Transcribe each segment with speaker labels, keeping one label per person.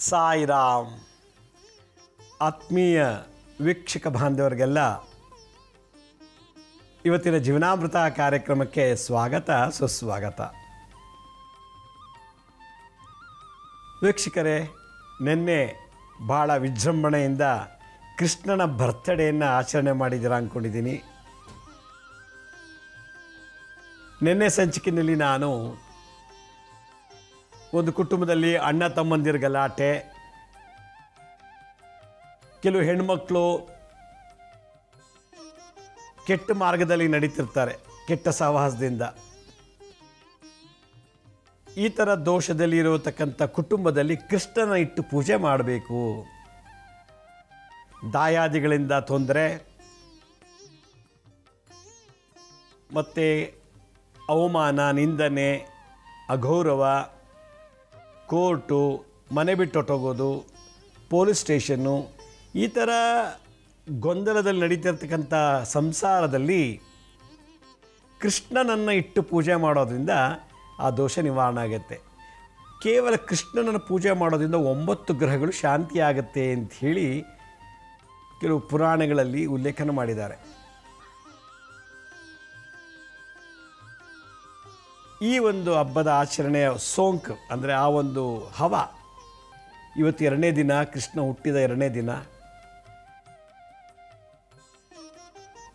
Speaker 1: ಸಾಯಿರಾಮ್. ಆತ್ಮೀಯ ವೀಕ್ಷಕ ಬಾಂಧವರಿಗೆಲ್ಲ ಇವತ್ತಿನ ಜೀವನಾಮೃತ ಕಾರ್ಯಕ್ರಮಕ್ಕೆ ಸ್ವಾಗತ ಸುಸ್ವಾಗತ. ವೀಕ್ಷಕರೇ, ನಿನ್ನೆ ಭಾಳ ವಿಜೃಂಭಣೆಯಿಂದ ಕೃಷ್ಣನ ಬರ್ತ್ಡೇಯನ್ನು ಆಚರಣೆ ಮಾಡಿದ್ದೀರಾ ಅಂದ್ಕೊಂಡಿದ್ದೀನಿ. ನಿನ್ನೆ ಸಂಚಿಕೆಯಲ್ಲಿ ನಾನು ಒಂದು ಕುಟುಂಬದಲ್ಲಿ ಅಣ್ಣ ತಮ್ಮಂದಿರ ಗಲಾಟೆ, ಕೆಲವು ಹೆಣ್ಮಕ್ಳು ಕೆಟ್ಟ ಮಾರ್ಗದಲ್ಲಿ ನಡೀತಿರ್ತಾರೆ, ಕೆಟ್ಟ ಸಹವಾಸದಿಂದ. ಈ ಥರ ದೋಷದಲ್ಲಿ ಇರತಕ್ಕಂಥ ಕುಟುಂಬದಲ್ಲಿ ಕೃಷ್ಣನ ಇಟ್ಟು ಪೂಜೆ ಮಾಡಬೇಕು. ದಾಯಾದಿಗಳಿಂದ ತೊಂದರೆ ಮತ್ತು ಅವಮಾನ, ನಿಂದನೆ, ಅಗೌರವ, ಕೋರ್ಟು, ಮನೆ ಬಿಟ್ಟು ಹೊಟ್ಟೋಗೋದು, ಪೊಲೀಸ್ ಸ್ಟೇಷನ್ನು, ಈ ಥರ ಗೊಂದಲದಲ್ಲಿ ನಡೀತಿರ್ತಕ್ಕಂಥ ಸಂಸಾರದಲ್ಲಿ ಕೃಷ್ಣನನ್ನು ಇಟ್ಟು ಪೂಜೆ ಮಾಡೋದ್ರಿಂದ ಆ ದೋಷ ನಿವಾರಣೆ ಆಗುತ್ತೆ. ಕೇವಲ ಕೃಷ್ಣನನ್ನು ಪೂಜೆ ಮಾಡೋದ್ರಿಂದ 9 ಗ್ರಹಗಳು ಶಾಂತಿಯಾಗುತ್ತೆ ಅಂಥೇಳಿ ಕೆಲವು ಪುರಾಣಗಳಲ್ಲಿ ಉಲ್ಲೇಖನ ಮಾಡಿದ್ದಾರೆ. ಈ ಒಂದು ಹಬ್ಬದ ಆಚರಣೆಯ ಸೋಂಕು ಅಂದರೆ ಆ ಒಂದು ಹವ ಇವತ್ತು 2ನೇ ದಿನ, ಕೃಷ್ಣ ಹುಟ್ಟಿದ 2ನೇ ದಿನ.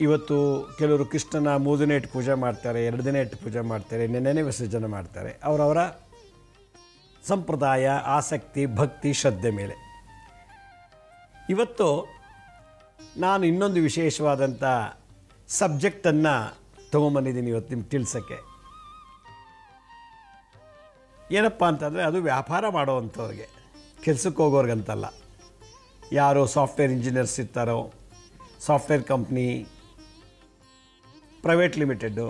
Speaker 1: ಇವತ್ತು ಕೆಲವರು ಕೃಷ್ಣನ 3 ದಿನ ಇಟ್ಟು ಪೂಜೆ ಮಾಡ್ತಾರೆ, 2 ದಿನ ಇಟ್ಟು ಪೂಜೆ ಮಾಡ್ತಾರೆ, ನೆನ್ನೆನೇ ವಿಸರ್ಜನೆ ಮಾಡ್ತಾರೆ. ಅವರವರ ಸಂಪ್ರದಾಯ, ಆಸಕ್ತಿ, ಭಕ್ತಿ, ಶ್ರದ್ಧೆ ಮೇಲೆ. ಇವತ್ತು ನಾನು ಇನ್ನೊಂದು ವಿಶೇಷವಾದಂಥ ಸಬ್ಜೆಕ್ಟನ್ನು ತೊಗೊಂಬಂದಿದ್ದೀನಿ ಇವತ್ತು ನಿಮ್ಗೆ ತಿಳಿಸೋಕ್ಕೆ. ಏನಪ್ಪ ಅಂತಂದರೆ, ಅದು ವ್ಯಾಪಾರ ಮಾಡೋವಂಥವ್ರಿಗೆ, ಕೆಲಸಕ್ಕೆ ಹೋಗೋರ್ಗಂತಲ್ಲ. ಯಾರು ಸಾಫ್ಟ್ವೇರ್ ಇಂಜಿನಿಯರ್ಸ್ ಇರ್ತಾರೋ, software company, private limited,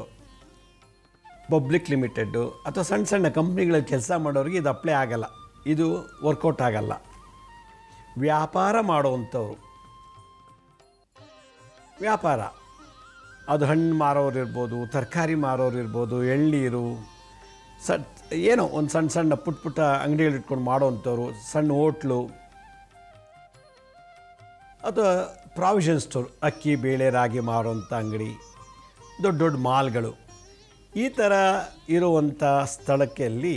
Speaker 1: public limited ಅಥವಾ ಸಣ್ಣ ಸಣ್ಣ ಕಂಪ್ನಿಗಳಲ್ಲಿ ಕೆಲಸ ಮಾಡೋರಿಗೆ ಇದು ಅಪ್ಲೈ ಆಗಲ್ಲ, ಇದು ವರ್ಕೌಟ್ ಆಗಲ್ಲ. ವ್ಯಾಪಾರ ಮಾಡೋವಂಥವ್ರು, ವ್ಯಾಪಾರ ಅದು ಹಣ್ಣು ಮಾರೋರು ಇರ್ಬೋದು, ತರಕಾರಿ ಮಾರೋರು ಇರ್ಬೋದು, ಎಳ್ನೀರು, ಏನೋ ಒಂದು ಸಣ್ಣ ಸಣ್ಣ ಪುಟ್ಟ ಅಂಗಡಿಗಳು ಇಟ್ಕೊಂಡು ಮಾಡೋವಂಥವ್ರು, ಸಣ್ಣ ಹೋಟ್ಲು ಅಥವಾ ಪ್ರಾವಿಷನ್ ಸ್ಟೋರ್, ಅಕ್ಕಿ ಬೇಳೆ ರಾಗಿ ಮಾರೋವಂಥ ಅಂಗಡಿ, ದೊಡ್ಡ ದೊಡ್ಡ ಮಾಲ್ಗಳು, ಈ ಥರ ಇರುವಂಥ ಸ್ಥಳಕ್ಕೆಲ್ಲಿ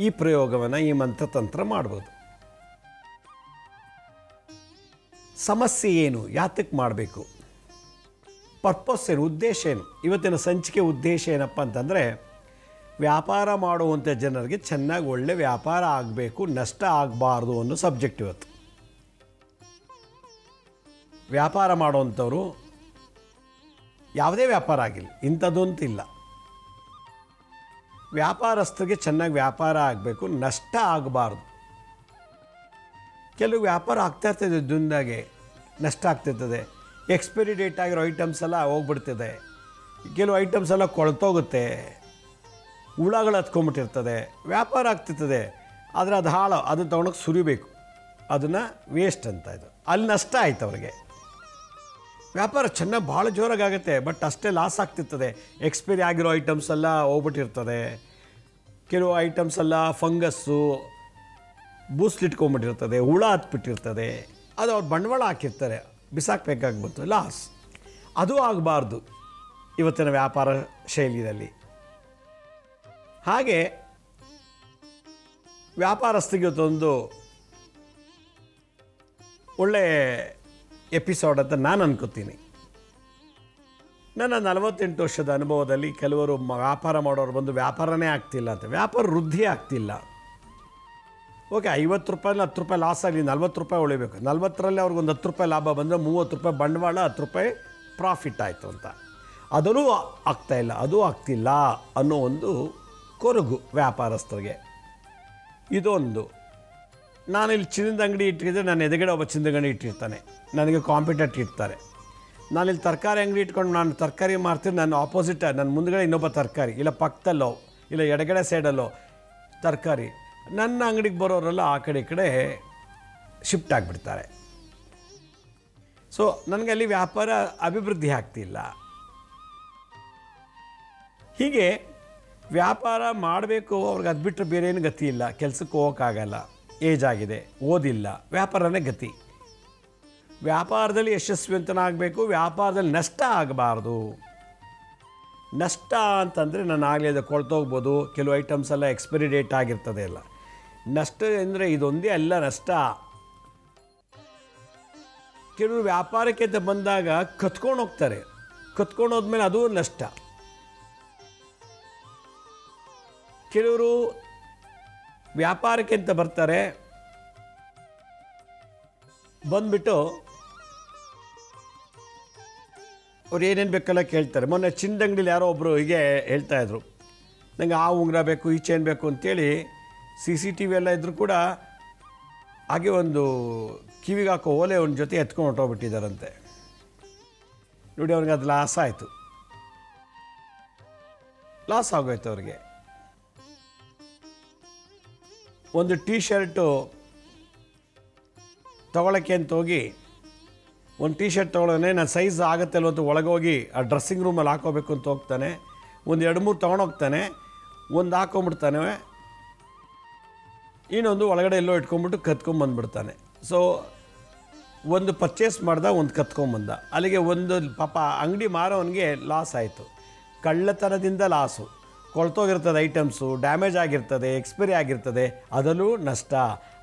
Speaker 1: ಈ ಪ್ರಯೋಗವನ್ನು, ಈ ಮಂತ್ರತಂತ್ರ ಮಾಡ್ಬೋದು. ಸಮಸ್ಯೆ ಏನು, ಯಾತಕ್ಕೆ ಮಾಡಬೇಕು, ಪರ್ಪಸ್ ಏನು, ಉದ್ದೇಶ ಏನು? ಇವತ್ತಿನ ಸಂಚಿಕೆ ಉದ್ದೇಶ ಏನಪ್ಪ ಅಂತಂದರೆ, ವ್ಯಾಪಾರ ಮಾಡುವಂಥ ಜನರಿಗೆ ಚೆನ್ನಾಗಿ ಒಳ್ಳೆ ವ್ಯಾಪಾರ ಆಗಬೇಕು, ನಷ್ಟ ಆಗಬಾರ್ದು ಅನ್ನೋ ಸಬ್ಜೆಕ್ಟ್ ಇವತ್ತು. ವ್ಯಾಪಾರ ಮಾಡುವಂಥವ್ರು ಯಾವುದೇ ವ್ಯಾಪಾರ ಆಗಿಲ್ಲ, ಇಂಥದ್ದು ಅಂತಿಲ್ಲ, ವ್ಯಾಪಾರಸ್ಥರಿಗೆ ಚೆನ್ನಾಗಿ ವ್ಯಾಪಾರ ಆಗಬೇಕು, ನಷ್ಟ ಆಗಬಾರ್ದು. ಕೆಲವು ವ್ಯಾಪಾರ ಆಗ್ತಾ ಇರ್ತದೆ, ದುಂದಾಗೆ ನಷ್ಟ ಆಗ್ತಿರ್ತದೆ. ಎಕ್ಸ್ಪೈರಿ ಡೇಟ್ ಆಗಿರೋ ಐಟಮ್ಸ್ ಎಲ್ಲ ಹೋಗ್ಬಿಡ್ತದೆ, ಕೆಲವು ಐಟಮ್ಸ್ ಎಲ್ಲ ಕೊಳ್ತೋಗುತ್ತೆ, ಹುಳಗಳು ಹತ್ಕೊಂಬಿಟ್ಟಿರ್ತದೆ, ವ್ಯಾಪಾರ ಆಗ್ತಿರ್ತದೆ. ಆದರೆ ಅದು ಹಾಳು, ಅದನ್ನು ತೊಗೊಂಡೋಗಿ ಸುರಿಬೇಕು, ಅದನ್ನು ವೇಸ್ಟ್ ಅಂತ. ಇದು ಅಲ್ಲಿ ನಷ್ಟ ಆಯ್ತು ಅವ್ರಿಗೆ. ವ್ಯಾಪಾರ ಚೆನ್ನಾಗಿ ಭಾಳ ಜೋರಾಗುತ್ತೆ, ಬಟ್ ಅಷ್ಟೇ ಲಾಸ್ ಆಗ್ತಿರ್ತದೆ. ಎಕ್ಸ್ಪೈರಿ ಆಗಿರೋ ಐಟಮ್ಸ್ ಎಲ್ಲ ಹೋಗ್ಬಿಟ್ಟಿರ್ತದೆ, ಕೆಲವು ಐಟಮ್ಸ್ ಎಲ್ಲ ಫಂಗಸ್ಸು ಬೂಸ್ಲಿಟ್ಕೊಂಬಿಟ್ಟಿರ್ತದೆ, ಹುಳ ಹತ್ಬಿಟ್ಟಿರ್ತದೆ, ಅದು ಅವ್ರು ಬಂಡವಾಳ ಹಾಕಿರ್ತಾರೆ, ಬಿಸಾಕಬೇಕಾಗ್ಬಂತು, ಲಾಸ್. ಅದು ಆಗಬಾರ್ದು ಇವತ್ತಿನ ವ್ಯಾಪಾರ ಶೈಲಿಯಲ್ಲಿ. ಹಾಗೆ ವ್ಯಾಪಾರಸ್ಥರಿಗೆ ಇವತ್ತೊಂದು ಒಳ್ಳೆ ಎಪಿಸೋಡ್ ಅಂತ ನಾನು ಅನ್ಕೋತೀನಿ. ನನ್ನ 48 ವರ್ಷದ ಅನುಭವದಲ್ಲಿ ಕೆಲವರು ವ್ಯಾಪಾರ ಮಾಡೋರು ಬಂದು ವ್ಯಾಪಾರನೇ ಆಗ್ತಿಲ್ಲ ಅಂತ, ವ್ಯಾಪಾರ ವೃದ್ಧಿ ಆಗ್ತಿಲ್ಲ. ಓಕೆ, 50 ರೂಪಾಯಿಲಿ 10 ರೂಪಾಯಿ ಲಾಸ್ ಆಗಲಿ, 40 ರೂಪಾಯಿ ಉಳಿಬೇಕು. 40ರಲ್ಲಿ ಅವ್ರಿಗೊಂದು 10 ರೂಪಾಯಿ ಲಾಭ ಬಂದರೆ 30 ರೂಪಾಯಿ ಬಂಡವಾಳ, 10 ರೂಪಾಯಿ ಪ್ರಾಫಿಟ್ ಆಯಿತು ಅಂತ. ಅದೂ ಆಗ್ತಾಯಿಲ್ಲ, ಅದೂ ಆಗ್ತಿಲ್ಲ ಅನ್ನೋ ಒಂದು ಕೊರಗು ವ್ಯಾಪಾರಸ್ಥರಿಗೆ. ಇದೊಂದು. ನಾನಿಲ್ಲಿ ಚಿನ್ನದ ಅಂಗಡಿ ಇಟ್ಟಿದ್ರೆ ನನ್ನ ಎದುರುಗಡೆ ಒಬ್ಬ ಚಿನ್ನದ ಅಂಗಡಿ ಇಟ್ಟಿರ್ತಾನೆ, ನನಗೆ ಕಾಂಪಿಟೇಟರ್ ಇರ್ತಾರೆ. ನಾನಿಲ್ಲಿ ತರಕಾರಿ ಅಂಗಡಿ ಇಟ್ಕೊಂಡು ನಾನು ತರಕಾರಿ ಮಾರ್ತೀನಿ, ನನ್ನ ಆಪೋಸಿಟ್, ನನ್ನ ಮುಂದುಗಡೆ ಇನ್ನೊಬ್ಬ ತರಕಾರಿ, ಇಲ್ಲ ಪಕ್ಕದಲ್ಲೋ ಇಲ್ಲ ಎಡಗಡೆ ಸೈಡಲ್ಲೋ ತರಕಾರಿ, ನನ್ನ ಅಂಗಡಿಗೆ ಬರೋರೆಲ್ಲ ಆ ಕಡೆ ಈ ಕಡೆ ಶಿಫ್ಟ್ ಆಗಿಬಿಡ್ತಾರೆ. ಸೊ ನನಗೆ ಅಲ್ಲಿ ವ್ಯಾಪಾರ ಅಭಿವೃದ್ಧಿ ಆಗ್ತಿಲ್ಲ. ಹೀಗೆ ವ್ಯಾಪಾರ ಮಾಡಬೇಕು, ಅವ್ರಿಗೆ ಅದು ಬಿಟ್ಟರೆ ಬೇರೆ ಏನು ಗತಿ ಇಲ್ಲ. ಕೆಲಸಕ್ಕೆ ಹೋಗೋಕ್ಕಾಗಲ್ಲ, ಏಜ್ ಆಗಿದೆ, ಓದಿಲ್ಲ, ವ್ಯಾಪಾರನೇ ಗತಿ. ವ್ಯಾಪಾರದಲ್ಲಿ ಯಶಸ್ವಿಯಂತನಾಗಬೇಕು, ವ್ಯಾಪಾರದಲ್ಲಿ ನಷ್ಟ ಆಗಬಾರ್ದು. ನಷ್ಟ ಅಂತಂದರೆ ನಾನು ಆಗಲೇ ಅದು ಕೊಳ್ತೋಗ್ಬೋದು, ಕೆಲವು ಐಟಮ್ಸ್ ಎಲ್ಲ ಎಕ್ಸ್ಪೈರಿ ಡೇಟ್ ಆಗಿರ್ತದೆ ಎಲ್ಲ. ನಷ್ಟ ಅಂದರೆ ಇದೊಂದೇ ಅಲ್ಲ ನಷ್ಟ. ಕೆಲವರು ವ್ಯಾಪಾರಕ್ಕೆ ಅಂತ ಬಂದಾಗ ಕತ್ಕೊಂಡು ಹೋಗ್ತಾರೆ, ಕತ್ಕೊಂಡು ಹೋದ್ಮೇಲೆ ಅದು ನಷ್ಟ. ಕೆಲವರು ವ್ಯಾಪಾರಕ್ಕೆ ಅಂತ ಬರ್ತಾರೆ, ಬಂದ್ಬಿಟ್ಟು ಅವ್ರು ಏನೇನು ಬೇಕಲ್ಲ ಕೇಳ್ತಾರೆ. ಮೊನ್ನೆ ಚಿನ್ನದ ಅಂಗಡಿಲಿ ಯಾರೋ ಒಬ್ಬರು ಹೀಗೆ ಹೇಳ್ತಾಯಿದ್ರು, ನನಗೆ ಆ ಉಂಗುರ ಬೇಕು, ಈ ಚೈನ್ ಬೇಕು ಅಂತೇಳಿ CCTV ಎಲ್ಲ ಇದ್ದರೂ ಕೂಡ ಹಾಗೆ ಒಂದು ಕಿವಿಗೆ ಹಾಕೋ ಓಲೆ ಒಂದು ಜೊತೆ ಎತ್ಕೊಂಡು ಹೊಟ್ಟೋಗ್ಬಿಟ್ಟಿದ್ದಾರಂತೆ. ನೋಡಿ, ಅವ್ರಿಗೆ ಅದು ಲಾಸ್ ಆಯಿತು, ಲಾಸ್ ಆಗೋಯ್ತು ಅವ್ರಿಗೆ. ಒಂದು ಶರ್ಟು ತೊಗೊಳಕ್ಕೆ ಅಂತ ಹೋಗಿ ಒಂದು ಶರ್ಟ್ ತೊಗೊಳೋನೆ, ನಾನು ಸೈಜ್ ಆಗುತ್ತೆ ಅಲ್ವ ಅಂತ ಒಳಗೋಗಿ ಆ ಡ್ರೆಸ್ಸಿಂಗ್ ರೂಮಲ್ಲಿ ಹಾಕೋಬೇಕು ಅಂತ ಹೋಗ್ತಾನೆ. ಒಂದು 2-3 ತೊಗೊಂಡೋಗ್ತಾನೆ, ಒಂದು ಹಾಕೊಂಬಿಡ್ತಾನೆ, ಇನ್ನೊಂದು ಒಳಗಡೆ ಎಲ್ಲೋ ಇಟ್ಕೊಂಡ್ಬಿಟ್ಟು ಕತ್ಕೊಂಬಂದ್ಬಿಡ್ತಾನೆ. ಸೊ ಒಂದು ಪರ್ಚೇಸ್ ಮಾಡ್ದ, ಒಂದು ಕತ್ಕೊಂಬಂದ. ಅಲ್ಲಿಗೆ ಒಂದು ಪಾಪ ಅಂಗಡಿ ಮಾರೋನಿಗೆ ಲಾಸ್ ಆಯಿತು. ಕಳ್ಳತನದಿಂದ ಲಾಸು, ಕೊಳ್ತೋಗಿರ್ತದೆ ಐಟಮ್ಸು, ಡ್ಯಾಮೇಜ್ ಆಗಿರ್ತದೆ, ಎಕ್ಸ್ಪೈರಿ ಆಗಿರ್ತದೆ, ಅದರಲ್ಲೂ ನಷ್ಟ.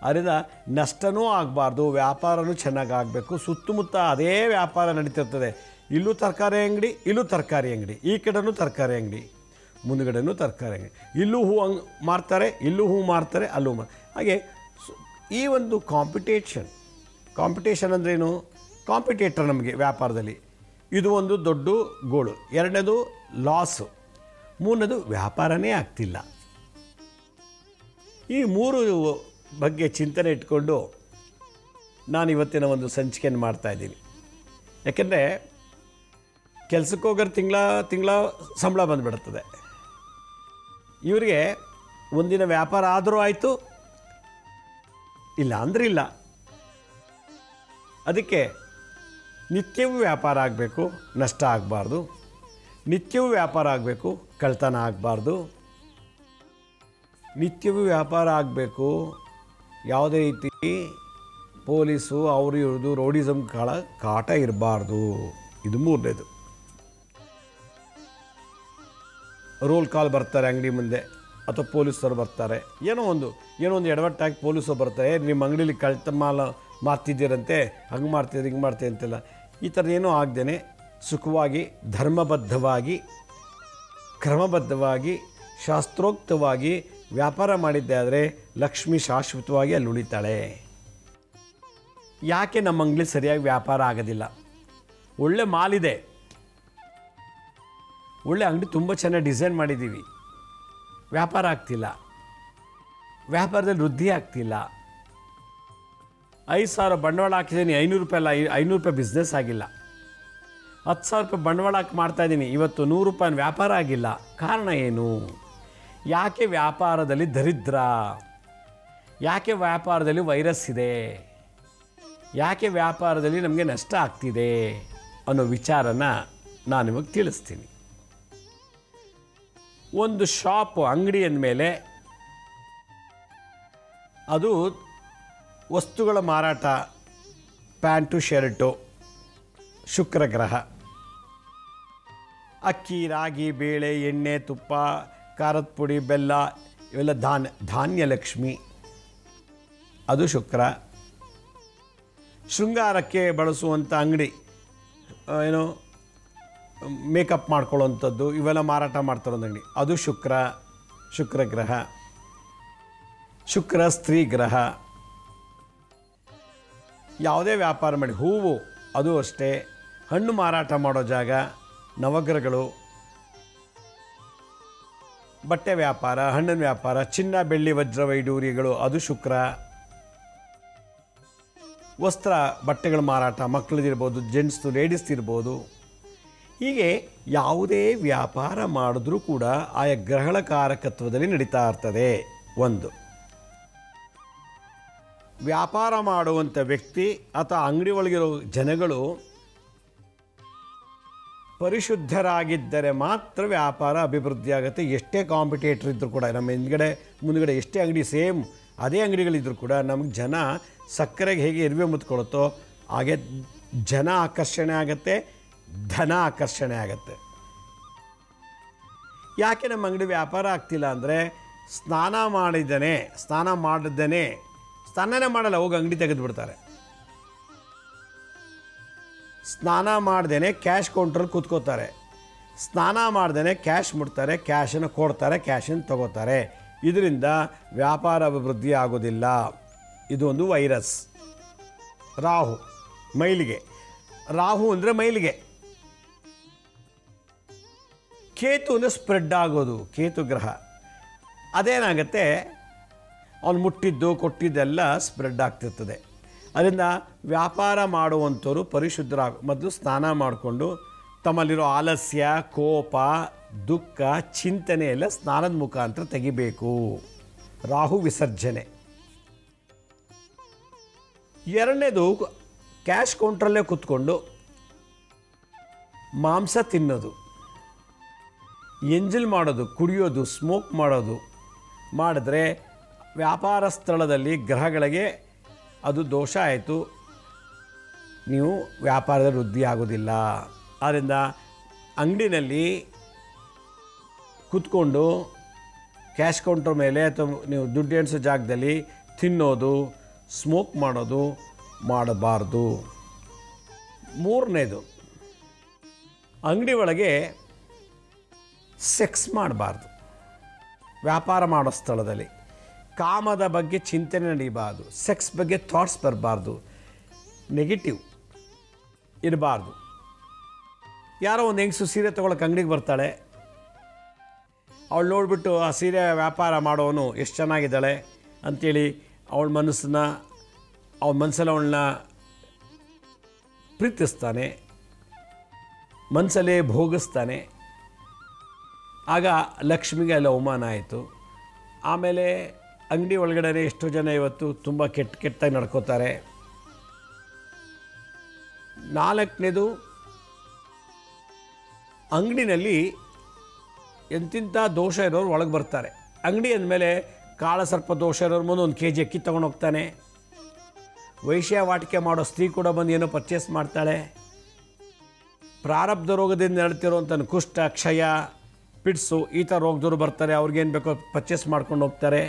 Speaker 1: ಅದರಿಂದ ನಷ್ಟನೂ ಆಗಬಾರ್ದು, ವ್ಯಾಪಾರನೂ ಚೆನ್ನಾಗಿ ಆಗಬೇಕು. ಸುತ್ತಮುತ್ತ ಅದೇ ವ್ಯಾಪಾರ ನಡೀತಿರ್ತದೆ. ಇಲ್ಲೂ ತರಕಾರಿ ಅಂಗಡಿ, ಇಲ್ಲೂ ತರಕಾರಿ ಅಂಗಡಿ, ಈ ಕಡೆನೂ ತರಕಾರಿ ಅಂಗಡಿ, ಮುಂದುಗಡೆನೂ ತರಕಾರಿ ಅಂಗಡಿ, ಇಲ್ಲೂ ಹೂ ಮಾರ್ತಾರೆ, ಇಲ್ಲೂ ಹೂ ಮಾರ್ತಾರೆ, ಅಲ್ಲೂ ಹಾಗೆ ಈ ಒಂದು ಕಾಂಪಿಟೇಷನ್ ಅಂದ್ರೇನು? ಕಾಂಪಿಟೇಟರ್ ನಮಗೆ ವ್ಯಾಪಾರದಲ್ಲಿ ಇದು ಒಂದು ದೊಡ್ಡ ಗೋಳು. ಎರಡನೇದು ಲಾಸು, ಮೂರನೇದು ವ್ಯಾಪಾರನೇ ಆಗ್ತಿಲ್ಲ. ಈ ಮೂರು ಬಗ್ಗೆ ಚಿಂತನೆ ಇಟ್ಕೊಂಡು ನಾನು ಇವತ್ತಿನ ಒಂದು ಸಂಚಿಕೆಯನ್ನು ಮಾಡ್ತಾಯಿದ್ದೀನಿ. ಯಾಕೆಂದರೆ ಕೆಲಸಕ್ಕೆ ಹೋಗೋರು ತಿಂಗಳ ಸಂಬಳ ಬಂದುಬಿಡುತ್ತದೆ. ಇವರಿಗೆ ಒಂದಿನ ವ್ಯಾಪಾರ ಆದರೂ ಆಯಿತು, ಇಲ್ಲ ಅಂದ್ರೆ ಇಲ್ಲ. ಅದಕ್ಕೆ ನಿತ್ಯವೂ ವ್ಯಾಪಾರ ಆಗಬೇಕು, ನಷ್ಟ ಆಗಬಾರ್ದು. ನಿತ್ಯವೂ ವ್ಯಾಪಾರ ಆಗಬೇಕು, ಕಳ್ತನ ಆಗಬಾರ್ದು. ನಿತ್ಯವೂ ವ್ಯಾಪಾರ ಆಗಬೇಕು, ಯಾವುದೇ ರೀತಿ ಪೊಲೀಸು ಅವರು ಇವ್ರದ್ದು ರೋಡಿಸಮ್ ಕಾಟ ಇರಬಾರ್ದು. ಇದು ಮೂರನೇದು. ರೋಲ್ ಕಾಲ್ ಬರ್ತಾರೆ ಅಂಗಡಿ ಮುಂದೆ, ಅಥವಾ ಪೊಲೀಸರು ಬರ್ತಾರೆ, ಏನೋ ಒಂದು ಎಡವಟ್ಟಾಗಿ ಪೊಲೀಸರು ಬರ್ತಾರೆ, ನಿಮ್ಮ ಅಂಗಡೀಲಿ ಕಳ್ತ ಮಾಲ ಮಾರ್ತಿದ್ದೀರಂತೆ, ಹಂಗೆ ಮಾಡ್ತಿದ್ದೀರಿ, ಹಿಂಗೆ ಮಾಡ್ತೀವಿ ಅಂತೆಲ್ಲ. ಈ ಥರ ಏನೂ ಆಗದೇನೆ ಸುಖವಾಗಿ, ಧರ್ಮಬದ್ಧವಾಗಿ, ಕ್ರಮಬದ್ಧವಾಗಿ, ಶಾಸ್ತ್ರೋಕ್ತವಾಗಿ ವ್ಯಾಪಾರ ಮಾಡಿದ್ದೆ ಆದರೆ ಲಕ್ಷ್ಮಿ ಶಾಶ್ವತವಾಗಿ ಅಲ್ಲಿ ಉಳಿತಾಳೆ. ಯಾಕೆ ನಮ್ಮ ಅಂಗಡಿ ಸರಿಯಾಗಿ ವ್ಯಾಪಾರ ಆಗೋದಿಲ್ಲ? ಒಳ್ಳೆ ಮಾಲಿದೆ, ಒಳ್ಳೆ ಅಂಗಡಿ ತುಂಬ ಚೆನ್ನಾಗಿ ಡಿಸೈನ್ ಮಾಡಿದ್ದೀವಿ, ವ್ಯಾಪಾರ ಆಗ್ತಿಲ್ಲ, ವ್ಯಾಪಾರದಲ್ಲಿ ವೃದ್ಧಿ ಆಗ್ತಿಲ್ಲ. 5,000 ಬಂಡವಾಳ ಹಾಕಿದ್ದೀನಿ, 500 ರೂಪಾಯಿ ಅಲ್ಲ, 500 ರೂಪಾಯಿ ಬಿಸ್ನೆಸ್ ಆಗಿಲ್ಲ. 10,000 ರೂಪಾಯಿ ಬಂಡವಾಳ ಹಾಕಿ ಮಾಡ್ತಾಯಿದ್ದೀನಿ, ಇವತ್ತು 100 ರೂಪಾಯಿ ವ್ಯಾಪಾರ ಆಗಿಲ್ಲ. ಕಾರಣ ಏನು? ಯಾಕೆ ವ್ಯಾಪಾರದಲ್ಲಿ ದರಿದ್ರ? ಯಾಕೆ ವ್ಯಾಪಾರದಲ್ಲಿ ವೈರಸ್ ಇದೆ? ಯಾಕೆ ವ್ಯಾಪಾರದಲ್ಲಿ ನಮಗೆ ನಷ್ಟ ಆಗ್ತಿದೆ ಅನ್ನೋ ವಿಚಾರನ ನಾನು ನಿಮಗೆ ತಿಳಿಸ್ತೀನಿ. ಒಂದು ಶಾಪ್, ಅಂಗಡಿ ಅಂದಮೇಲೆ ಅದು ವಸ್ತುಗಳ ಮಾರಾಟ, ಪ್ಯಾಂಟು, ಶರ್ಟು, ಶುಕ್ರ ಗ್ರಹ, ಅಕ್ಕಿ, ರಾಗಿ, ಬೇಳೆ, ಎಣ್ಣೆ, ತುಪ್ಪ, ಖಾರದ ಪುಡಿ, ಬೆಲ್ಲ, ಇವೆಲ್ಲ ಧಾನ್ಯ ಲಕ್ಷ್ಮಿ, ಅದು ಶುಕ್ರ. ಶೃಂಗಾರಕ್ಕೆ ಬಳಸುವಂಥ ಅಂಗಡಿ, ಏನು ಮೇಕಪ್ ಮಾಡ್ಕೊಳ್ಳೋವಂಥದ್ದು, ಇವೆಲ್ಲ ಮಾರಾಟ ಮಾಡ್ತಾರೊಂದು ಅಂಗಡಿ, ಅದು ಶುಕ್ರ ಗ್ರಹ. ಶುಕ್ರ ಸ್ತ್ರೀ ಗ್ರಹ. ಯಾವುದೇ ವ್ಯಾಪಾರ ಮಾಡಿ, ಹೂವು ಅದು ಅಷ್ಟೇ, ಹಣ್ಣು ಮಾರಾಟ ಮಾಡೋ ಜಾಗ ನವಗ್ರಹಗಳು, ಬಟ್ಟೆ ವ್ಯಾಪಾರ, ಹಣ್ಣಿನ ವ್ಯಾಪಾರ, ಚಿನ್ನ, ಬೆಳ್ಳಿ, ವಜ್ರ, ವೈಡೂರ್ಯಗಳು, ಅದು ಶುಕ್ರ. ವಸ್ತ್ರ, ಬಟ್ಟೆಗಳ ಮಾರಾಟ, ಮಕ್ಕಳದಿರ್ಬೋದು, ಜೆಂಟ್ಸ್ದು, ಲೇಡೀಸ್ದಿರ್ಬೋದು. ಹೀಗೆ ಯಾವುದೇ ವ್ಯಾಪಾರ ಮಾಡಿದ್ರೂ ಕೂಡ ಆಯಾ ಗ್ರಹಗಳ ಕಾರಕತ್ವದಲ್ಲಿ ನಡೀತಾ ಇರ್ತದೆ. ಒಂದು ವ್ಯಾಪಾರ ಮಾಡುವಂಥ ವ್ಯಕ್ತಿ ಅಥವಾ ಅಂಗಡಿ ಒಳಗಿರೋ ಜನಗಳು ಪರಿಶುದ್ಧರಾಗಿದ್ದರೆ ಮಾತ್ರ ವ್ಯಾಪಾರ ಅಭಿವೃದ್ಧಿ ಆಗುತ್ತೆ. ಎಷ್ಟೇ ಕಾಂಪಿಟೇಟರ್ ಇದ್ದರೂ ಕೂಡ, ನಮ್ಮ ಹಿಂದ್ಗಡೆ ಮುಂದ್ಗಡೆ ಎಷ್ಟೇ ಅಂಗಡಿ ಸೇಮ್ ಅದೇ ಅಂಗಡಿಗಳಿದ್ದರೂ ಕೂಡ ನಮಗೆ ಜನ ಸಕ್ಕರೆಗೆ ಹೇಗೆ ಎರಿವೆ ಮುತ್ಕೊಳ್ಳುತ್ತೋ ಹಾಗೆ ಜನ ಆಕರ್ಷಣೆ ಆಗುತ್ತೆ, ಧನ ಆಕರ್ಷಣೆ ಆಗುತ್ತೆ. ಯಾಕೆ ನಮ್ಮ ಅಂಗಡಿ ವ್ಯಾಪಾರ ಆಗ್ತಿಲ್ಲ ಅಂದರೆ, ಸ್ನಾನನೇ ಮಾಡಲ್ಲ, ಹೋಗಿ ಅಂಗಡಿ ತೆಗೆದುಬಿಡ್ತಾರೆ. ಸ್ನಾನ ಮಾಡ್ದೇ ಕ್ಯಾಶ್ ಕೌಂಟ್ರಲ್ಲಿ ಕೂತ್ಕೋತಾರೆ, ಸ್ನಾನ ಮಾಡ್ದೇ ಕ್ಯಾಶ್ ಮುಟ್ತಾರೆ, ಕ್ಯಾಶನ್ನು ಕೊಡ್ತಾರೆ, ಕ್ಯಾಶನ್ನು ತಗೋತಾರೆ. ಇದರಿಂದ ವ್ಯಾಪಾರ ಅಭಿವೃದ್ಧಿ ಆಗೋದಿಲ್ಲ. ಇದು ಒಂದು ವೈರಸ್. ಮೈಲಿಗೆ. ರಾಹು ಅಂದರೆ ಮೈಲಿಗೆ. ಕೇತು ಅಂದರೆ ಸ್ಪ್ರೆಡ್ ಆಗೋದು. ಕೇತು ಗ್ರಹ ಅದೇನಾಗುತ್ತೆ, ಅವನು ಮುಟ್ಟಿದ್ದು ಕೊಟ್ಟಿದ್ದೆಲ್ಲ ಸ್ಪ್ರೆಡ್ ಆಗ್ತಿರ್ತದೆ. ಅದರಿಂದ ವ್ಯಾಪಾರ ಮಾಡುವಂಥವ್ರು ಮೊದಲು ಸ್ನಾನ ಮಾಡಿಕೊಂಡು ತಮ್ಮಲ್ಲಿರೋ ಆಲಸ್ಯ, ಕೋಪ, ದುಃಖ, ಚಿಂತನೆ ಎಲ್ಲ ಸ್ನಾನದ ಮುಖಾಂತರ ತೆಗಿಬೇಕು. ರಾಹು ವಿಸರ್ಜನೆ. ಎರಡನೇದು, ಕ್ಯಾಶ್ ಕೌಂಟ್ರಲ್ಲೇ ಕೂತ್ಕೊಂಡು ಮಾಂಸ ತಿನ್ನೋದು, ಎಂಜಲ್ ಮಾಡೋದು, ಕುಡಿಯೋದು, ಸ್ಮೋಕ್ ಮಾಡೋದು ಮಾಡಿದ್ರೆ ವ್ಯಾಪಾರ ಸ್ಥಳದಲ್ಲಿ ಗ್ರಹಗಳಿಗೆ ಅದು ದೋಷ ಆಯಿತು, ನೀವು ವ್ಯಾಪಾರದ ವೃದ್ಧಿ ಆಗೋದಿಲ್ಲ. ಆದ್ದರಿಂದ ಅಂಗಡಿನಲ್ಲಿ ಕೂತ್ಕೊಂಡು ಕ್ಯಾಶ್ ಕೌಂಟರ್ ಮೇಲೆ ಅಥವಾ ನೀವು ದುಡ್ಡು ಎಣಿಸೋ ಜಾಗದಲ್ಲಿ ತಿನ್ನೋದು, ಸ್ಮೋಕ್ ಮಾಡೋದು ಮಾಡಬಾರ್ದು. ಮೂರನೇದು, ಅಂಗಡಿ ಒಳಗೆ ಸೆಕ್ಸ್ ಮಾಡಬಾರ್ದು. ವ್ಯಾಪಾರ ಮಾಡೋ ಸ್ಥಳದಲ್ಲಿ ಕಾಮದ ಬಗ್ಗೆ ಚಿಂತನೆ ನಡೀಬಾರ್ದು, ಸೆಕ್ಸ್ ಬಗ್ಗೆ ಥಾಟ್ಸ್ ಬರಬಾರ್ದು, ನೆಗೆಟಿವ್ ಇರಬಾರ್ದು. ಯಾರೋ ಒಂದು ಹೆಂಗಸು ಸೀರೆ ತೊಗೊಳಕ್ಕೆ ಅಂಗಡಿಗೆ ಬರ್ತಾಳೆ, ಅವಳು ನೋಡಿಬಿಟ್ಟು ಆ ಸೀರೆ ವ್ಯಾಪಾರ ಮಾಡೋನು ಎಷ್ಟು ಚೆನ್ನಾಗಿದ್ದಾಳೆ ಅಂಥೇಳಿ ಅವಳ ಮನಸ್ಸಲ್ಲಿ ಅವಳನ್ನ ಪ್ರೀತಿಸ್ತಾನೆ, ಮನಸ್ಸಲ್ಲೇ ಭೋಗಿಸ್ತಾನೆ. ಆಗ ಲಕ್ಷ್ಮಿಗೆ ಅಲ್ಲಿ ಅವಮಾನ ಆಯಿತು. ಆಮೇಲೆ ಅಂಗಡಿ ಒಳಗಡೆ ಎಷ್ಟೋ ಜನ ಇವತ್ತು ತುಂಬ ಕೆಟ್ಟಾಗಿ ನಡ್ಕೋತಾರೆ. ನಾಲ್ಕನೇದು, ಅಂಗಡಿನಲ್ಲಿ ಎಂತಿಂಥ ದೋಷ ಇರೋರು ಒಳಗೆ ಬರ್ತಾರೆ. ಅಂಗಡಿ ಅಂದಮೇಲೆ ಕಾಳಸರ್ಪ ದೋಷ ಇರೋರು ಮುಂದೆ 1 kg ಅಕ್ಕಿ ತೊಗೊಂಡು ಹೋಗ್ತಾನೆ. ವೈಶ್ಯವಾಟಿಕೆ ಮಾಡೋ ಸ್ತ್ರೀ ಕೂಡ ಬಂದು ಏನೋ ಪರ್ಚೇಸ್ ಮಾಡ್ತಾಳೆ. ಪ್ರಾರಬ್ಧ ರೋಗದಿಂದ ನಡ್ತಿರೋಂಥ ಕುಷ್ಠ, ಕ್ಷಯ, ಪಿಡ್ಸು ಈ ಥರ ರೋಗದವರು ಬರ್ತಾರೆ, ಅವ್ರಿಗೇನು ಬೇಕೋ ಪರ್ಚೇಸ್ ಮಾಡ್ಕೊಂಡು ಹೋಗ್ತಾರೆ.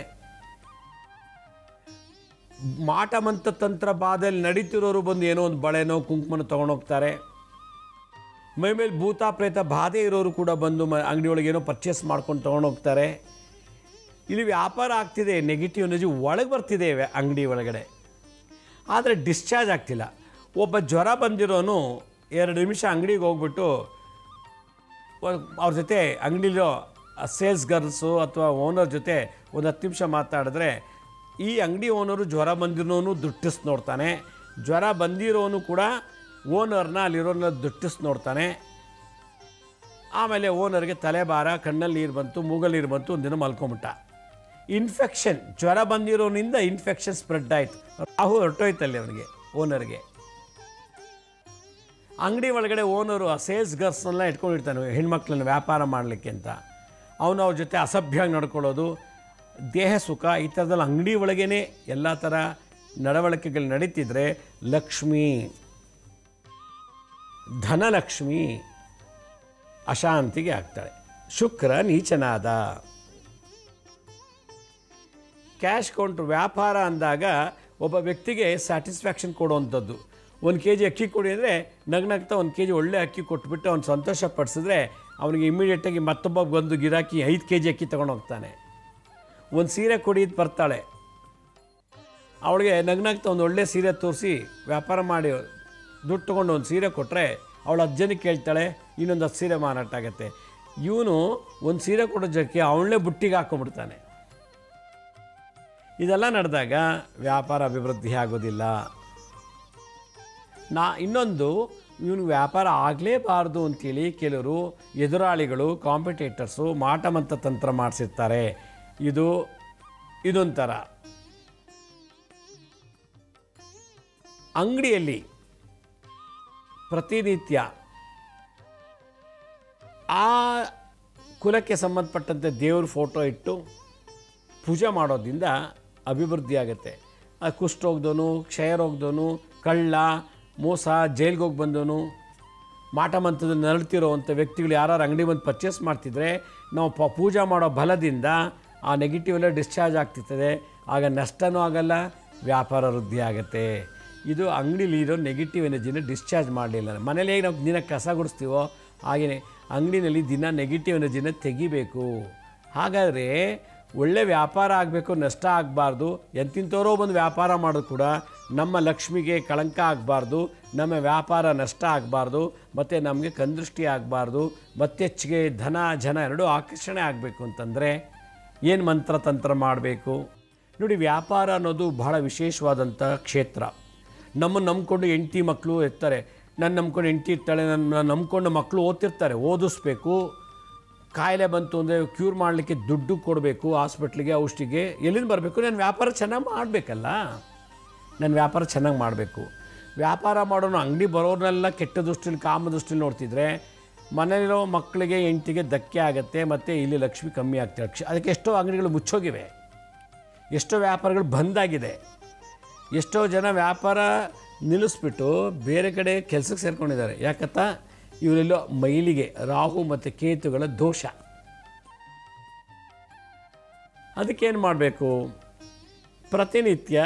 Speaker 1: ಮಾಟ ಮಂತ್ರ ತಂತ್ರ ಬಾಧೆಯಲ್ಲಿ ನಡೀತಿರೋರು ಬಂದು ಏನೋ ಒಂದು ಬಳೆನೋ ಕುಂಕುಮನ ತೊಗೊಂಡೋಗ್ತಾರೆ. ಮೈಮೇಲೆ ಭೂತ ಪ್ರೇತ ಬಾಧೆ ಇರೋರು ಕೂಡ ಬಂದು ಅಂಗಡಿಯೊಳಗೆ ಏನೋ ಪರ್ಚೇಸ್ ಮಾಡ್ಕೊಂಡು ತೊಗೊಂಡೋಗ್ತಾರೆ. ಇಲ್ಲಿ ವ್ಯಾಪಾರ ಆಗ್ತಿದೆ, ನೆಗೆಟಿವ್ ಎನರ್ಜಿ ಒಳಗೆ ಬರ್ತಿದೆ ಅಂಗಡಿ ಒಳಗಡೆ, ಆದರೆ ಡಿಸ್ಚಾರ್ಜ್ ಆಗ್ತಿಲ್ಲ. ಒಬ್ಬ ಜ್ವರ ಬಂದಿರೋನು 2 ನಿಮಿಷ ಅಂಗಡಿಗೆ ಹೋಗ್ಬಿಟ್ಟು ಅವ್ರ ಜೊತೆ ಅಂಗಡಿಲಿರೋ ಸೇಲ್ಸ್ ಗರ್ಲ್ಸು ಅಥವಾ ಓನರ್ ಜೊತೆ ಒಂದು 10 ನಿಮಿಷ ಮಾತಾಡಿದ್ರೆ ಈ ಅಂಗಡಿ ಓನರು ಜ್ವರ ಬಂದಿರೋನು ದುಟ್ಟಿಸ್ ನೋಡ್ತಾನೆ, ಜ್ವರ ಬಂದಿರೋನು ಕೂಡ ಓನರ್ನ ಅಲ್ಲಿರೋನ ದುಟ್ಟಿಸ್ ನೋಡ್ತಾನೆ. ಆಮೇಲೆ ಓನರ್ಗೆ ತಲೆಭಾರ, ಕಣ್ಣಲ್ಲಿ ನೀರು ಬಂತು, ಮೂಗಲ್ಲಿ ನೀರು ಬಂತು, ಒಂದಿನ ಮಲ್ಕೊಂಬಿಟ್ಟ. ಇನ್ಫೆಕ್ಷನ್, ಜ್ವರ ಬಂದಿರೋನಿಂದ ಇನ್ಫೆಕ್ಷನ್ ಸ್ಪ್ರೆಡ್ ಆಯಿತು. ರಾಹು ಹೊರಟೋಯ್ತಲ್ಲಿ ಅವನಿಗೆ, ಓನರ್ಗೆ. ಅಂಗಡಿ ಒಳಗಡೆ ಓನರು ಆ ಸೇಲ್ಸ್ ಗರ್ಲ್ಸ್ನೆಲ್ಲ ಇಟ್ಕೊಂಡಿರ್ತಾನೆ ಹೆಣ್ಮಕ್ಳನ್ನ ವ್ಯಾಪಾರ ಮಾಡಲಿಕ್ಕೆ ಅಂತ. ಅವನು ಅವ್ರ ಜೊತೆ ಅಸಭ್ಯವಾಗಿ ನಡ್ಕೊಳ್ಳೋದು, ದೇಹ ಸುಖ, ಈ ಥರದಲ್ಲಿ ಅಂಗಡಿ ಒಳಗೇ ಎಲ್ಲ ಥರ ನಡವಳಿಕೆಗಳು ನಡೀತಿದ್ರೆ ಲಕ್ಷ್ಮಿ, ಧನಲಕ್ಷ್ಮಿ ಅಶಾಂತಿಗೆ ಆಗ್ತಾಳೆ. ಶುಕ್ರ ನೀಚನಾದ. ಕ್ಯಾಶ್ ಕೌಂಟ್ರ್ ವ್ಯಾಪಾರ ಅಂದಾಗ ಒಬ್ಬ ವ್ಯಕ್ತಿಗೆ ಸ್ಯಾಟಿಸ್ಫ್ಯಾಕ್ಷನ್ ಕೊಡುವಂಥದ್ದು. 1 kg ಅಕ್ಕಿ ಕೊಡಿ ಅಂದರೆ ನಗ್ನಗ್ತಾ 1 kg ಒಳ್ಳೆ ಅಕ್ಕಿ ಕೊಟ್ಬಿಟ್ಟು ಅವ್ನು ಸಂತೋಷ ಪಡಿಸಿದ್ರೆ ಅವನಿಗೆ ಇಮ್ಮಿಡಿಯೇಟಾಗಿ ಮತ್ತೊಬ್ಬ ಬಂದು ಗಿರಾಕಿ 5 kg ಅಕ್ಕಿ ತೊಗೊಂಡು ಹೋಗ್ತಾನೆ. ಒಂದು ಸೀರೆ ಕೊಡಿ ಬರ್ತಾಳೆ, ಅವಳಿಗೆ ನಗ್ನಗ್ತಾ ಒಂದು ಒಳ್ಳೆ ಸೀರೆ ತೋರಿಸಿ ವ್ಯಾಪಾರ ಮಾಡಿ ದುಡ್ಡು ತೊಗೊಂಡು ಒಂದು ಸೀರೆ ಕೊಟ್ಟರೆ ಅವಳು 10 ಜನಕ್ಕೆ ಕೇಳ್ತಾಳೆ, ಇನ್ನೊಂದು 10 ಸೀರೆ ಮಾರಾಟ ಆಗುತ್ತೆ. ಇವನು ಒಂದು ಸೀರೆ ಕೊಡೋ ಜಕ್ಕೆ ಅವಳನ್ನೇ ಬುಟ್ಟಿಗೆ ಹಾಕೊಂಡ್ಬಿಡ್ತಾನೆ. ಇದೆಲ್ಲ ನಡೆದಾಗ ವ್ಯಾಪಾರ ಅಭಿವೃದ್ಧಿ ಆಗೋದಿಲ್ಲ. ಇನ್ನೊಂದು, ಇವನು ವ್ಯಾಪಾರ ಆಗಲೇಬಾರ್ದು ಅಂತೇಳಿ ಕೆಲವರು ಎದುರಾಳಿಗಳು, ಕಾಂಪಿಟೇಟರ್ಸು ಮಾಟಮಂತ್ರ ತಂತ್ರ ಮಾಡಿಸಿರ್ತಾರೆ. ಇದೊಂಥರ. ಅಂಗಡಿಯಲ್ಲಿ ಪ್ರತಿನಿತ್ಯ ಕುಲಕ್ಕೆ ಸಂಬಂಧಪಟ್ಟಂತೆ ದೇವ್ರ ಫೋಟೋ ಇಟ್ಟು ಪೂಜೆ ಮಾಡೋದ್ರಿಂದ ಅಭಿವೃದ್ಧಿ ಆಗುತ್ತೆ. ಕುಷ್ಠರೋಗದವನು, ಕ್ಷಯರೋಗದವನು, ಕಳ್ಳ, ಮೋಸ, ಜೈಲ್ಗೆ ಹೋಗಿ ಬಂದವನು, ಮಾಟ ಮಂತ್ರದಲ್ಲಿ ನರಳ್ತಿರೋವಂಥ ವ್ಯಕ್ತಿಗಳು ಯಾರು ಅಂಗಡಿ ಬಂದು ಪರ್ಚೇಸ್ ಮಾಡ್ತಿದ್ರೆ ನಾವು ಪೂಜೆ ಮಾಡೋ ಬಲದಿಂದ ಆ ನೆಗೆಟಿವ್ ಎಲ್ಲ ಡಿಸ್ಚಾರ್ಜ್ ಆಗ್ತಿರ್ತದೆ. ಆಗ ನಷ್ಟನೂ ಆಗಲ್ಲ, ವ್ಯಾಪಾರ ವೃದ್ಧಿ ಆಗುತ್ತೆ. ಇದು ಅಂಗಡಿಲಿ ಇರೋ ನೆಗೆಟಿವ್ ಎನರ್ಜಿನ ಡಿಸ್ಚಾರ್ಜ್ ಮಾಡಲಿಲ್ಲ. ಮನೇಲಿ ಹೇಗೆ ನಾವು ದಿನ ಕಸ ಗುಡಿಸ್ತೀವೋ ಹಾಗೆಯೇ ಅಂಗಡಿನಲ್ಲಿ ದಿನ ನೆಗೆಟಿವ್ ಎನರ್ಜಿನ ತೆಗಿಬೇಕು. ಹಾಗಾದರೆ ಒಳ್ಳೆ ವ್ಯಾಪಾರ ಆಗಬೇಕು, ನಷ್ಟ ಆಗಬಾರ್ದು. ಎಂತಿಂಥವರೋ ಬಂದು ವ್ಯಾಪಾರ ಮಾಡೋದು ಕೂಡ ನಮ್ಮ ಲಕ್ಷ್ಮಿಗೆ ಕಳಂಕ ಆಗಬಾರ್ದು, ನಮ್ಮ ವ್ಯಾಪಾರ ನಷ್ಟ ಆಗಬಾರ್ದು, ಮತ್ತು ನಮಗೆ ಕಂದೃಷ್ಟಿ ಆಗಬಾರ್ದು, ಮತ್ತೆಚ್ಚಿಗೆ ಧನ ಜನ ಎರಡೂ ಆಕರ್ಷಣೆ ಆಗಬೇಕು ಅಂತಂದರೆ ಏನು ಮಂತ್ರ ತಂತ್ರ ಮಾಡಬೇಕು ನೋಡಿ. ವ್ಯಾಪಾರ ಅನ್ನೋದು ಬಹಳ ವಿಶೇಷವಾದಂಥ ಕ್ಷೇತ್ರ. ನಮ್ಮನ್ನು ನಂಬ್ಕೊಂಡು ಹೆಂಡತಿ ಮಕ್ಕಳು ಇರ್ತಾರೆ, ನನ್ನ ನಂಬ್ಕೊಂಡು ಹೆಂಡತಿ ಇರ್ತಾಳೆ, ನನ್ನ ನಂಬ್ಕೊಂಡು ಮಕ್ಕಳು ಓದ್ತಿರ್ತಾರೆ, ಓದಿಸ್ಬೇಕು. ಕಾಯಿಲೆ ಬಂತು ಅಂದರೆ ಕ್ಯೂರ್ ಮಾಡಲಿಕ್ಕೆ ದುಡ್ಡು ಕೊಡಬೇಕು, ಹಾಸ್ಪಿಟ್ಲಿಗೆ ಔಷಧಿಗೆ ಎಲ್ಲಿಂದ ಬರಬೇಕು? ನನ್ನ ವ್ಯಾಪಾರ ಚೆನ್ನಾಗಿ ಮಾಡಬೇಕಲ್ಲ, ನನ್ನ ವ್ಯಾಪಾರ ಚೆನ್ನಾಗಿ ಮಾಡಬೇಕು. ವ್ಯಾಪಾರ ಮಾಡೋನು ಅಂಗಡಿ ಬರೋರನ್ನೆಲ್ಲ ಕೆಟ್ಟ ದೃಷ್ಟಿಲಿ, ಕಾಮ ದೃಷ್ಟಿಲಿ ನೋಡ್ತಿದ್ರೆ ಮನೆಯಲ್ಲಿರೋ ಮಕ್ಕಳಿಗೆ ಹೆಂಡತಿಗೆ ಧಕ್ಕೆ ಆಗುತ್ತೆ, ಮತ್ತು ಇಲ್ಲಿ ಲಕ್ಷ್ಮಿ ಕಮ್ಮಿ ಆಗ್ತಾಳೆ. ಅದಕ್ಕೆ ಎಷ್ಟೋ ಅಂಗಡಿಗಳು ಮುಚ್ಚೋಗಿವೆ, ಎಷ್ಟೋ ವ್ಯಾಪಾರಗಳು ಬಂದಾಗಿದೆ. ಎಷ್ಟೋ ಜನ ವ್ಯಾಪಾರ ನಿಲ್ಲಿಸ್ಬಿಟ್ಟು ಬೇರೆ ಕಡೆ ಕೆಲಸಕ್ಕೆ ಸೇರ್ಕೊಂಡಿದ್ದಾರೆ. ಯಾಕಂತ ಇವರೆಲ್ಲೋ ಮೈಲಿಗೆ ರಾಹು ಮತ್ತು ಕೇತುಗಳ ದೋಷ. ಅದಕ್ಕೇನು ಮಾಡಬೇಕು? ಪ್ರತಿನಿತ್ಯ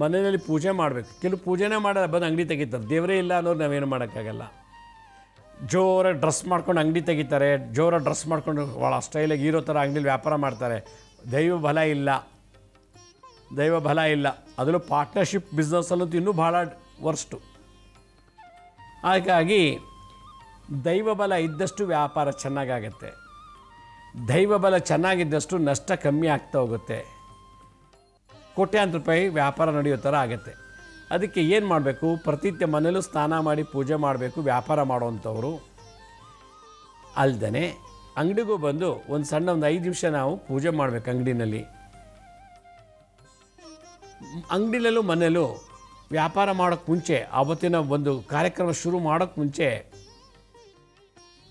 Speaker 1: ಮನೆಯಲ್ಲಿ ಪೂಜೆ ಮಾಡಬೇಕು. ಕೆಲವು ಪೂಜೆನೇ ಮಾಡೋದು ಬಂದು ಅಂಗಡಿ ತೆಗಿತಾರೆ. ದೇವರೇ ಇಲ್ಲ ಅನ್ನೋರು ನಾವೇನು ಮಾಡೋಕ್ಕಾಗಲ್ಲ. ಜೋರಾಗಿ ಡ್ರೆಸ್ ಮಾಡ್ಕೊಂಡು ಅಂಗಡಿ ತೆಗಿತಾರೆ, ಜೋರಾಗಿ ಡ್ರೆಸ್ ಮಾಡ್ಕೊಂಡು ಭಾಳ ಸ್ಟೈಲಾಗಿ ಇರೋ ಥರ ಅಂಗಡಿಲಿ ವ್ಯಾಪಾರ ಮಾಡ್ತಾರೆ. ದೈವ ಬಲ ಇಲ್ಲ, ದೈವ ಬಲ ಇಲ್ಲ. ಅದರಲ್ಲೂ ಪಾರ್ಟ್ನರ್ಶಿಪ್ ಬಿಸ್ನೆಸ್ಸಲ್ಲಂತೂ ಇನ್ನೂ ಭಾಳ ವರ್ಸ್ಟು. ಹಾಗಾಗಿ ದೈವ ಬಲ ಇದ್ದಷ್ಟು ವ್ಯಾಪಾರ ಚೆನ್ನಾಗಾಗತ್ತೆ, ದೈವ ಬಲ ಚೆನ್ನಾಗಿದ್ದಷ್ಟು ನಷ್ಟ ಕಮ್ಮಿ ಆಗ್ತಾ ಹೋಗುತ್ತೆ. ಕೋಟ್ಯಾಂತರ ರೂಪಾಯಿ ವ್ಯಾಪಾರ ನಡೆಯೋ ಥರ ಆಗುತ್ತೆ. ಅದಕ್ಕೆ ಏನು ಮಾಡಬೇಕು? ಪ್ರತಿನಿತ್ಯ ಮನೇಲೂ ಸ್ನಾನ ಮಾಡಿ ಪೂಜೆ ಮಾಡಬೇಕು ವ್ಯಾಪಾರ ಮಾಡೋವಂಥವ್ರು. ಅಲ್ದೇ ಅಂಗಡಿಗೂ ಬಂದು ಒಂದು 5 ನಿಮಿಷ ನಾವು ಪೂಜೆ ಮಾಡಬೇಕು ಅಂಗಡಿನಲ್ಲಿ. ಅಂಗಡಿನಲ್ಲೂ ಮನೆಯಲ್ಲೂ ವ್ಯಾಪಾರ ಮಾಡೋಕ್ಕೆ ಮುಂಚೆ, ಆವತ್ತಿನ ಒಂದು ಕಾರ್ಯಕ್ರಮ ಶುರು ಮಾಡೋಕ್ಕೆ ಮುಂಚೆ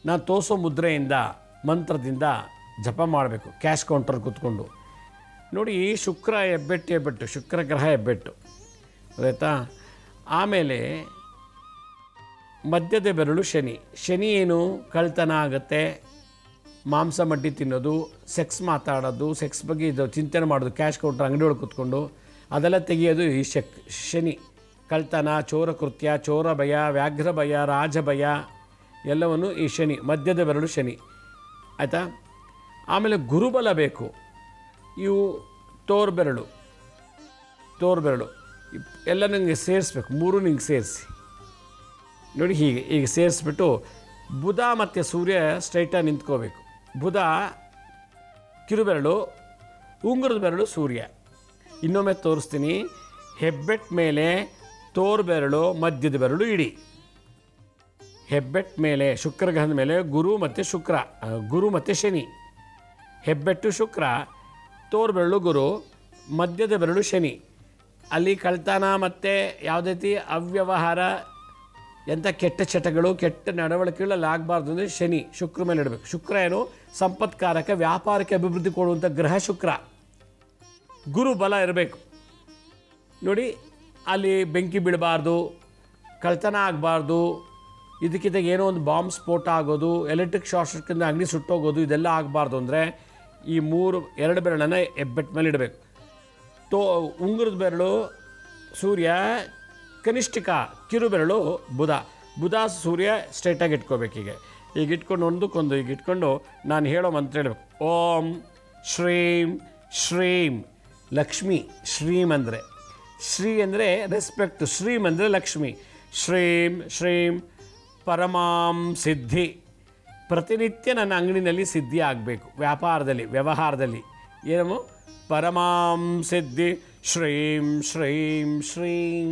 Speaker 1: ನಾನು ತೋರಿಸೋ ಮುದ್ರೆಯಿಂದ ಮಂತ್ರದಿಂದ ಜಪ ಮಾಡಬೇಕು. ಕ್ಯಾಶ್ ಕೌಂಟರ್ ಕೂತ್ಕೊಂಡು ನೋಡಿ. ಶುಕ್ರ ಹೆಬ್ಬೆಟ್ಟು, ಶುಕ್ರ ಗ್ರಹ ಹೆಬ್ಬೆಟ್ಟು ಆಯಿತಾ. ಆಮೇಲೆ ಮಧ್ಯದ ಬೆರಳು ಶನಿ. ಶನಿ ಏನು? ಕಳ್ತನ ಆಗುತ್ತೆ, ಮಾಂಸ ಮಡ್ಡಿ ತಿನ್ನೋದು, ಸೆಕ್ಸ್ ಮಾತಾಡೋದು, ಸೆಕ್ಸ್ ಬಗ್ಗೆ ಇದು ಚಿಂತನೆ ಮಾಡೋದು, ಕ್ಯಾಶ್ ಕೌಂಟರ್ ಅಂಗಡಿ ಒಳಗೆ ಕೂತ್ಕೊಂಡು ಅದೆಲ್ಲ ತೆಗೆಯೋದು ಈ ಶನಿ. ಕಳ್ತನ, ಚೋರ ಕೃತ್ಯ, ಚೋರ ಭಯ, ವ್ಯಾಘ್ರ ಭಯ, ರಾಜ ಭಯ ಎಲ್ಲವನ್ನು ಈ ಶನಿ, ಮಧ್ಯದ ಬೆರಳು ಶನಿ ಆಯಿತಾ. ಆಮೇಲೆ ಗುರುಬಲ ಬೇಕು. ಇವು ತೋರ್ಬೆರಳು ಎಲ್ಲ ನನಗೆ ಸೇರಿಸ್ಬೇಕು, 3 ನಿಂಗೆ ಸೇರಿಸಿ ನೋಡಿ. ಈಗ ಸೇರಿಸ್ಬಿಟ್ಟು ಬುಧ ಮತ್ತು ಸೂರ್ಯ ಸ್ಟ್ರೈಟಾಗಿ ನಿಂತ್ಕೋಬೇಕು. ಬುಧ ಕಿರುಬೆರಳು, ಉಂಗುರದ ಬೆರಳು ಸೂರ್ಯ. ಇನ್ನೊಮ್ಮೆ ತೋರಿಸ್ತೀನಿ. ಹೆಬ್ಬೆಟ್ ಮೇಲೆ ತೋರ್ಬೆರಳು, ಮಧ್ಯದ ಬೆರಳು ಇಡಿ. ಹೆಬ್ಬೆಟ್ ಮೇಲೆ ಶುಕ್ರ ಗ್ರಹದ ಮೇಲೆ ಗುರು ಮತ್ತು ಶನಿ. ಹೆಬ್ಬೆಟ್ಟು ಶುಕ್ರ, ತೋರ್ಬೆರಳು ಗುರು, ಮಧ್ಯದ ಬೆರಳು ಶನಿ. ಅಲ್ಲಿ ಕಳ್ತನ ಮತ್ತು ಯಾವುದೇ ರೀತಿ ಅವ್ಯವಹಾರ, ಎಂಥ ಕೆಟ್ಟ ಚಟಗಳು, ಕೆಟ್ಟ ನಡವಳಿಕೆಗಳಲ್ಲಿ ಆಗಬಾರ್ದು ಅಂದರೆ ಶನಿ ಶುಕ್ರ ಮೇಲೆ ಇಡಬೇಕು. ಶುಕ್ರ ಏನು? ಸಂಪತ್ಕಾರಕ, ವ್ಯಾಪಾರಕ್ಕೆ ಅಭಿವೃದ್ಧಿ ಕೊಡುವಂಥ ಗ್ರಹ ಶುಕ್ರ. ಗುರು ಬಲ ಇರಬೇಕು ನೋಡಿ. ಅಲ್ಲಿ ಬೆಂಕಿ ಬೀಳಬಾರ್ದು, ಕಳ್ತನ ಆಗಬಾರ್ದು, ಇದಕ್ಕಿಂತ ಏನೋ ಒಂದು ಬಾಂಬ್ ಸ್ಫೋಟ ಆಗೋದು, ಎಲೆಕ್ಟ್ರಿಕ್ ಶಾರ್ಟ್ ಸರ್ಕ್ಯೂಟಿಂದ ಅಂಗಡಿ ಸುಟ್ಟೋಗೋದು, ಇದೆಲ್ಲ ಆಗಬಾರ್ದು ಅಂದರೆ ಈ 2 ಬೆರಳನ್ನು ಹೆಬ್ಬೆಟ್ಟ ಮೇಲೆ ಇಡಬೇಕು. ಉಂಗುರದ ಬೆರಳು ಸೂರ್ಯ, ಕನಿಷ್ಠಿಕ ಕಿರುಬೆರಳು ಬುಧ ಸೂರ್ಯ ಸ್ಟ್ರೈಟಾಗಿ ಇಟ್ಕೋಬೇಕು. ಈಗ ಇಟ್ಕೊಂಡು ಒಂದಕ್ಕೊಂದು ಈಗ ಇಟ್ಕೊಂಡು ನಾನು ಹೇಳೋ ಮಂತ್ರ ಹೇಳಬೇಕು. ಓಂ ಶ್ರೀಂ ಶ್ರೀಂ ಲಕ್ಷ್ಮಿ. ಶ್ರೀಂ ಅಂದರೆ ಶ್ರೀ ಅಂದರೆ ರೆಸ್ಪೆಕ್ಟ್, ಶ್ರೀಂ ಅಂದರೆ ಲಕ್ಷ್ಮಿ. ಶ್ರೀಂ ಶ್ರೀಂ ಪರಮಾಂ ಸಿದ್ಧಿ. ಪ್ರತಿನಿತ್ಯ ನನ್ನ ಅಂಗಡಿನಲ್ಲಿ ಸಿದ್ಧಿ ಆಗಬೇಕು. ವ್ಯವಹಾರದಲ್ಲಿ ಏನು? ಪರಮಾಂ ಸಿದ್ಧಿ. ಶ್ರೀಂ ಶ್ರೀಂ ಶ್ರೀಂ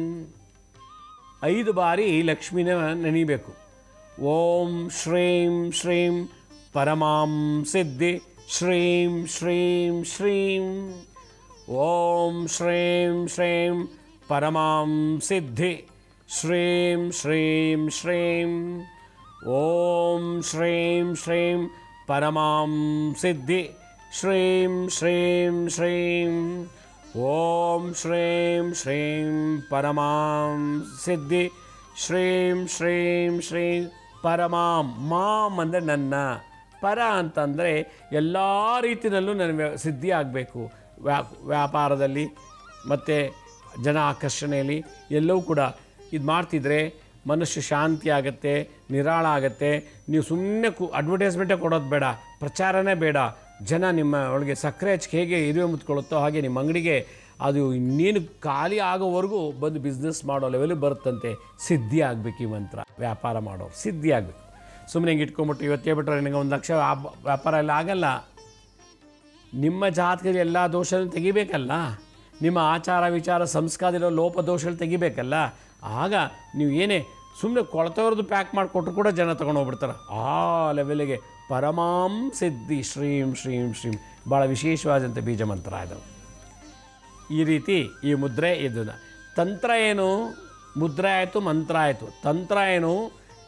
Speaker 1: 5 ಬಾರಿ ಲಕ್ಷ್ಮಿನ ನೆನೀಬೇಕು. ಓಂ ಶ್ರೀಂ ಶ್ರೀಂ ಪರಮಾಂ ಸಿದ್ಧಿ. ಶ್ರೀಂ ಶ್ರೀಂ ಶ್ರೀಂ. ಓಂ ಶ್ರೀಂ ಶ್ರೀಂ ಪರಮಾಂ ಸಿದ್ಧಿ. ಶ್ರೀಂ ಶ್ರೀಂ ಶ್ರೀಂ. ಓಂ ಶ್ರೀಂ ಶ್ರೀಂ ಪರಮಾಂ ಸಿದ್ಧಿ ಶ್ರೀಂ ಶ್ರೀಂ ಶ್ರೀಂ. ಓಂ ಶ್ರೀಂ ಶ್ರೀಂ ಪರಮಾಂ ಸಿದ್ಧಿ ಶ್ರೀಂ ಶ್ರೀಂ ಶ್ರೀಂ ಪರಮಾಂ. ಮಾಂ ಅಂದರೆ ನನ್ನ, ಪರ ಅಂತಂದರೆ ಎಲ್ಲ ರೀತಿಯಲ್ಲೂ ನನಗೆ ಸಿದ್ಧಿ ಆಗಬೇಕು. ವ್ಯಾಪಾರದಲ್ಲಿ ಮತ್ತು ಜನ ಆಕರ್ಷಣೆಯಲ್ಲಿ ಎಲ್ಲವೂ ಕೂಡ ಇದು ಮಾಡ್ತಿದ್ರೆ ಮನಸ್ಸು ಶಾಂತಿ ಆಗುತ್ತೆ, ನಿರಾಳ ಆಗುತ್ತೆ. ನೀವು ಸುಮ್ಮನೆ ಅಡ್ವರ್ಟೈಸ್ಮೆಂಟೇ ಕೊಡೋದು ಬೇಡ, ಪ್ರಚಾರನೇ ಬೇಡ. ಜನ ನಿಮ್ಮ ಒಳಗೆ ಸಕ್ಕರೆ ಹಚ್ಚಿಗೆ ಹೇಗೆ ಇರುವೆ ಮುತ್ಕೊಳ್ಳುತ್ತೋ ಹಾಗೆ ನಿಮ್ಮ ಅಂಗಡಿಗೆ ಅದು ಇನ್ನೇನು ಖಾಲಿ ಆಗೋವರೆಗೂ ಬಂದು ಬಿಸ್ನೆಸ್ ಮಾಡೋ ಲೆವೆಲಿಗೆ ಬರುತ್ತಂತೆ. ಸಿದ್ಧಿ ಆಗಬೇಕು ಈ ಮಂತ್ರ. ವ್ಯಾಪಾರ ಮಾಡೋರು ಸಿದ್ಧಿ ಆಗಬೇಕು. ಸುಮ್ಮನೆ ಹಿಂಗೆ ಇಟ್ಕೊಂಬಿಟ್ಟು ಇವತ್ತೇ ಬಿಟ್ಟರೆ ನಿಮಗೆ 1 ಲಕ್ಷ ವ್ಯಾಪಾರ ಎಲ್ಲ ಆಗಲ್ಲ. ನಿಮ್ಮ ಜಾತಕದಲ್ಲಿ ಎಲ್ಲ ದೋಷಗಳನ್ನು ತೆಗಿಬೇಕಲ್ಲ, ನಿಮ್ಮ ಆಚಾರ ವಿಚಾರ ಸಂಸ್ಕಾರದಲ್ಲಿರೋ ಲೋಪದೋಷಗಳು ತೆಗಿಬೇಕಲ್ಲ. ಆಗ ನೀವು ಏನೇ ಸುಮ್ಮನೆ ಕೊಳತವ್ರದ್ದು ಪ್ಯಾಕ್ ಮಾಡಿಕೊಟ್ರು ಕೂಡ ಜನ ತೊಗೊಂಡು ಹೋಗ್ಬಿಡ್ತಾರೆ. ಆ ಲೆವೆಲಿಗೆ ಪರಮಾಂ ಸಿದ್ಧಿ ಶ್ರೀಂ ಶ್ರೀಂ ಶ್ರೀಂ ಭಾಳ ವಿಶೇಷವಾದಂಥ ಬೀಜ ಮಂತ್ರ ಇದು. ಈ ರೀತಿ ಈ ಮುದ್ರೆ ಇದನ್ನು. ತಂತ್ರ ಏನು? ಮುದ್ರೆ ಆಯಿತು, ಮಂತ್ರ ಆಯಿತು. ತಂತ್ರ ಏನು?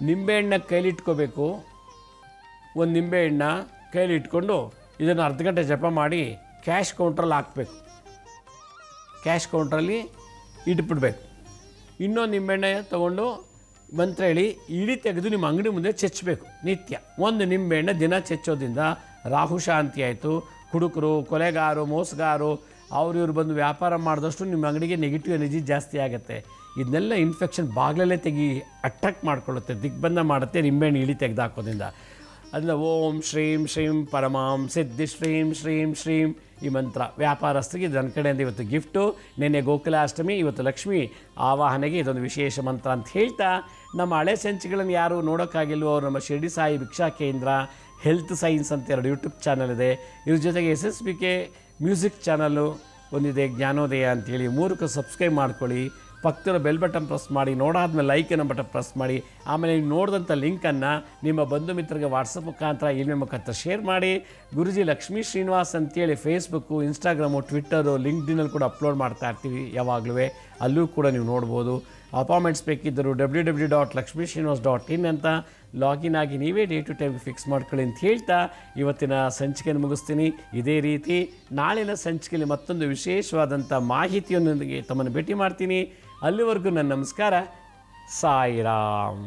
Speaker 1: ನಿಂಬೆಹಣ್ಣ ಕೈಲಿಟ್ಕೋಬೇಕು. ಒಂದು ನಿಂಬೆಹಣ್ಣ ಕೈಲಿ ಇಟ್ಕೊಂಡು ಇದನ್ನು ಅರ್ಧ ಗಂಟೆ ಜಪ ಮಾಡಿ ಕ್ಯಾಶ್ ಕೌಂಟ್ರಲ್ಲಿ ಹಾಕಬೇಕು. ಕ್ಯಾಶ್ ಕೌಂಟ್ರಲ್ಲಿ ಇಟ್ಬಿಡ್ಬೇಕು. ಇನ್ನೊಂದು ನಿಂಬೆಹಣ್ಣೆ ತೊಗೊಂಡು ಮಂತ್ರ ಹೇಳಿ ಇಳಿ ತೆಗೆದು ನಿಮ್ಮ ಅಂಗಡಿ ಮುಂದೆ ಚೆಚ್ಚಬೇಕು ನಿತ್ಯ. ಒಂದು ನಿಂಬೆಹಣ್ಣೆ ದಿನ ಚೆಚ್ಚೋದ್ರಿಂದ ರಾಹು ಶಾಂತಿ ಆಯಿತು. ಕುಡುಕರು, ಕೊಲೆಗಾರು, ಮೋಸಗಾರು ಇವ್ರು ಬಂದು ವ್ಯಾಪಾರ ಮಾಡಿದಷ್ಟು ನಿಮ್ಮ ಅಂಗಡಿಗೆ ನೆಗೆಟಿವ್ ಎನರ್ಜಿ ಜಾಸ್ತಿ ಆಗುತ್ತೆ. ಇದನ್ನೆಲ್ಲ ಇನ್ಫೆಕ್ಷನ್ ಬಾಗಿಲಲ್ಲೇ ಅಟ್ರಾಕ್ಟ್ ಮಾಡ್ಕೊಳ್ಳುತ್ತೆ, ದಿಗ್ಬಂಧ ಮಾಡುತ್ತೆ ನಿಂಬೆಹಣ್ಣು ಇಳಿ ತೆಗೆದು ಹಾಕೋದ್ರಿಂದ. ಅದನ್ನು ಓಂ ಶ್ರೀಂ ಶ್ರೀಂ ಪರಮಾಂ ಸಿದ್ಧಿ ಶ್ರೀಂ ಶ್ರೀಂ ಶ್ರೀಂ ಈ ಮಂತ್ರ ವ್ಯಾಪಾರಸ್ಥರಿಗೆ ನನ್ನ ಕಡೆಯಿಂದ ಇವತ್ತು ಗಿಫ್ಟು. ನಿನ್ನೆ ಗೋಕುಲಾಷ್ಟಮಿ, ಇವತ್ತು ಲಕ್ಷ್ಮಿ ಆವಾಹನೆಗೆ ಇದೊಂದು ವಿಶೇಷ ಮಂತ್ರ ಅಂತ ಹೇಳ್ತಾ, ನಮ್ಮ ಹಳೆ ಸಂಚಿಕೆಗಳನ್ನು ಯಾರು ನೋಡೋಕ್ಕಾಗಿಲ್ವೋ ನಮ್ಮ ಶಿರ್ಡಿ ಸಾಯಿ ಭಿಕ್ಷಾ ಕೇಂದ್ರ, ಹೆಲ್ತ್ ಸೈನ್ಸ್ ಅಂತ 2 ಯೂಟ್ಯೂಬ್ ಚಾನಲ್ ಇದೆ. ಇದ್ರ ಜೊತೆಗೆ SSBK ಮ್ಯೂಸಿಕ್ ಚಾನಲ್ಲು ಒಂದಿದೆ, ಜ್ಞಾನೋದಯ ಅಂಥೇಳಿ. 3ಕ್ಕೆ ಸಬ್ಸ್ಕ್ರೈಬ್ ಮಾಡ್ಕೊಳ್ಳಿ. ಪಕ್ಕದ ಬೆಲ್ ಬಟನ್ ಪ್ರೆಸ್ ಮಾಡಿ, ನೋಡಾದ್ಮೇಲೆ ಲೈಕ್ ಅನ್ನೋ ಬಟನ್ ಪ್ರೆಸ್ ಮಾಡಿ. ಆಮೇಲೆ ನೀವು ನೋಡಿದಂಥ ಲಿಂಕನ್ನು ನಿಮ್ಮ ಬಂಧು ಮಿತ್ರರಿಗೆ ವಾಟ್ಸಪ್ ಮುಖಾಂತರ, ಇಮೇಲ್ ಮುಖಾಂತರ ಶೇರ್ ಮಾಡಿ. ಗುರುಜಿ ಲಕ್ಷ್ಮೀ ಶ್ರೀನಿವಾಸ್ ಅಂತೇಳಿ ಫೇಸ್ಬುಕ್ಕು, ಇನ್ಸ್ಟಾಗ್ರಾಮು, ಟ್ವಿಟ್ಟರು, ಲಿಂಕ್ಡ್ಇನಲ್ಲಿ ಕೂಡ ಅಪ್ಲೋಡ್ ಮಾಡ್ತಾ ಇರ್ತೀವಿ ಯಾವಾಗಲೂ. ಅಲ್ಲೂ ಕೂಡ ನೀವು ನೋಡ್ಬೋದು. ಅಪಾಯಿಂಟ್ಮೆಂಟ್ಸ್ ಬೇಕಿದ್ದರು www.lakshmisrinivas.in ಅಂತ ಲಾಗಿನ್ ಆಗಿ ನೀವೇ ಡೇ ಟು ಟೈಮ್ ಫಿಕ್ಸ್ ಮಾಡ್ಕೊಳ್ಳಿ ಅಂತ ಹೇಳ್ತಾ ಇವತ್ತಿನ ಸಂಚಿಕೆಯನ್ನು ಮುಗಿಸ್ತೀನಿ. ಇದೇ ರೀತಿ ನಾಳಿನ ಸಂಚಿಕೆಯಲ್ಲಿ ಮತ್ತೊಂದು ವಿಶೇಷವಾದಂಥ ಮಾಹಿತಿಯೊಂದಿಗೆ ತಮ್ಮನ್ನು ಭೇಟಿ ಮಾಡ್ತೀನಿ. ಅಲ್ಲಿವರೆಗೂ ನನ್ನ ನಮಸ್ಕಾರ. ಸಾಯಿರಾಮ್.